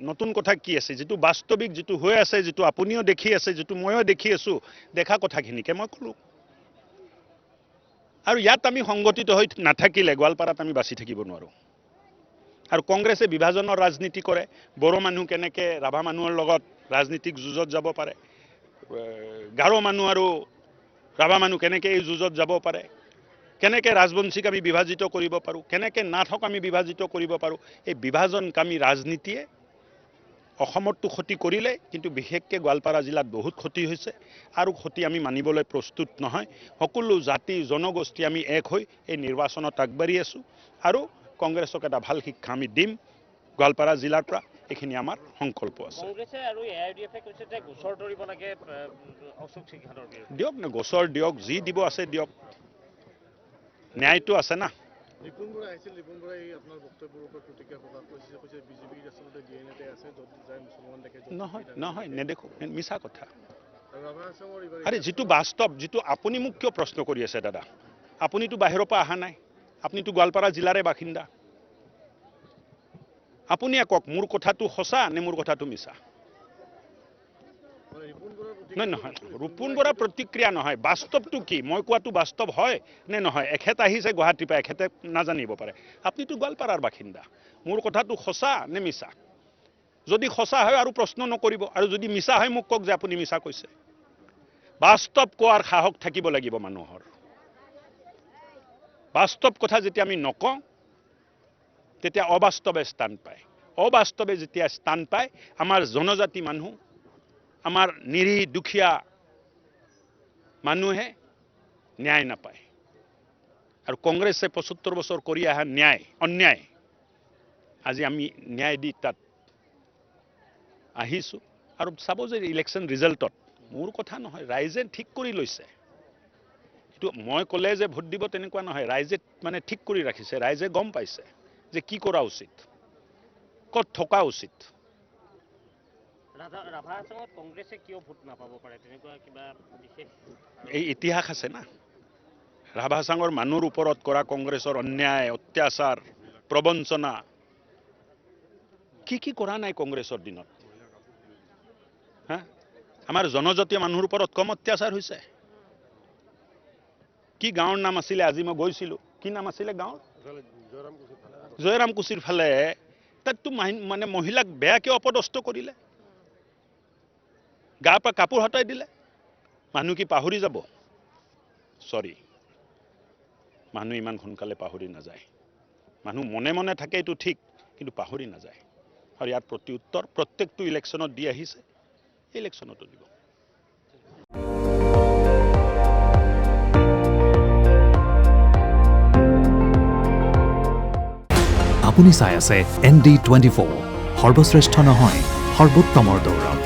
নতুন কথা কি আছে যেটো বাস্তৱিক যেটো হৈ আছে যেটো আপুনিও দেখি আছে যেটো ময়ো দেখি আছো দেখা কথাখিনিকে মই ক'লো আৰু ইয়াত আমি সংগঠিত হৈ নাথাকিলে গোৱালপাৰাত আমি বাছি থাকিব নোৱাৰো আৰু কংগ্ৰেছে বিভাজনৰ ৰাজনীতি কৰে বড়ো মানুহ কেনেকে ৰাভা মানুহৰ লগত ৰাজনীতিক যুঁজত যাব পাৰে গাৰো মানুহ আৰু ৰাভা মানুহ কেনেকে এই যুঁজত যাব পাৰে কেনেকে ৰাজবংশীক আমি বিভাজিত কৰিব পাৰো কেনেকে নাথক আমি বিভাজিত কৰিব পাৰো এই বিভাজনকামী ৰাজনীতিয়ে অসমতো ক্ষতি কৰিলে কিন্তু বিশেষকৈ গোৱালপাৰা জিলাত বহুত ক্ষতি হৈছে আৰু ক্ষতি আমি মানিবলৈ প্ৰস্তুত নহয় সকলো জাতি জনগোষ্ঠী আমি এক হৈ এই নিৰ্বাচনত আগবাঢ়ি আছো আৰু কংগ্ৰেছক এটা ভাল শিক্ষা আমি দিম গোৱালপাৰা জিলাৰ পৰা এইখিনি আমাৰ সংকল্প আছে কংগ্ৰেছে আৰু এআইডিএফে কৈছে যে গোচৰ ধৰিব লাগে অশোক সিংহাৰৰ বিৰুদ্ধে দিয়ক না গোচৰ দিয়ক যি দিব আছে দিয়ক ন্যায়টো আছে না ৰিপুণ বৰা আহিছিল ৰিপুণ বৰাই আপোনাৰ বক্তব্যৰ ওপৰত প্ৰতিক্ৰিয়া প্ৰকাশ কৰিছে কৈছে বিজেপিৰ আচলতে ডিএনএতে আছে য'ত যায় মুছলমান দেখে নহয় নেদেখো মিছা কথা আৰু ৰাভা হাছঙৰ এইবাৰ আৰে যিটো বাস্তৱ যিটো আপুনি মোক কিয় প্ৰশ্ন কৰি আছে দাদা আপুনিতো বাহিৰৰ পৰা অহা নাই আপুনিতো গোৱালপাৰা জিলাৰে বাসিন্দা আপুনি কওক মোৰ কথাটো সঁচা নে মোৰ কথাটো মিছা নহয় ৰিপুণ বৰাৰ প্ৰতিক্ৰিয়া নহয় বাস্তৱটো কি মই কোৱাটো বাস্তৱ হয় নে নহয় এখেত আহিছে গুৱাহাটীৰ পৰা এখেতে নাজানিব পাৰে আপুনিতো গোৱালপাৰাৰ বাসিন্দা মোৰ কথাটো সঁচা নে মিছা যদি সঁচা হয় আৰু প্ৰশ্ন নকৰিব আৰু যদি মিছা হয় মোক কওক যে আপুনি মিছা কৈছে বাস্তৱ কোৱাৰ সাহস থাকিব লাগিব মানুহৰ বাস্তৱ কথা যেতিয়া আমি নকওঁ তেতিয়া অবাস্তৱে স্থান পায় অবাস্তৱে যেতিয়া স্থান পায় আমাৰ জনজাতি মানুহ আমাৰ নিৰীহ দুখীয়া মানুহে ন্যায় নাপায় আৰু কংগ্ৰেছে ৭৫ বছৰ কৰি অহা অন্যায় আজি আমি ন্যায় দি তাত আহিছো আৰু চাব যে ইলেকশ্যন ৰিজাল্টত মোৰ কথা নহয় ৰাইজে ঠিক কৰি লৈছে এইটো মই ক'লে যে ভোট দিব তেনেকুৱা নহয় ৰাইজে মানে ঠিক কৰি ৰাখিছে ৰাইজে গম পাইছে যে কি কৰা উচিত ক'ত থকা উচিত ৰাভা হাছঙত কংগ্ৰেছে কিয় ভোট নাপাব পাৰে তেনেকুৱা কিবা বিশেষ এই ইতিহাস আছে না ৰাভা হাছঙৰ মানুহৰ ওপৰত কৰা কংগ্ৰেছৰ অন্যায় অত্যাচাৰ প্ৰবঞ্চনা কি কৰা নাই কংগ্ৰেছৰ দিনত হা আমাৰ জনজাতীয় মানুহৰ ওপৰত কম অত্যাচাৰ হৈছে কি গাঁৱৰ নাম আছিলে আজি মই গৈছিলো কি নাম আছিলে গাঁৱৰ জয়ৰামকুছিৰ ফালে তাততো মানে মহিলাক বেয়াকে অপদস্থ কৰিলে গা পৰা কাপোৰ হটাই দিলে মানুহ কি পাহৰি যাব সৰি মানুহ ইমান সোনকালে পাহৰি নাযায় মানুহ মনে মনে থাকে এইটো ঠিক কিন্তু পাহৰি নাযায় আৰু ইয়াৰ প্ৰতি উত্তৰ প্ৰত্যেকটো ইলেকশ্যনত দি আহিছে ইলেকশ্যনতো দিব আপুনি চাই আছে ND24 সৰ্বশ্ৰেষ্ঠ নহয় সৰ্বোত্তমৰ দৌৰ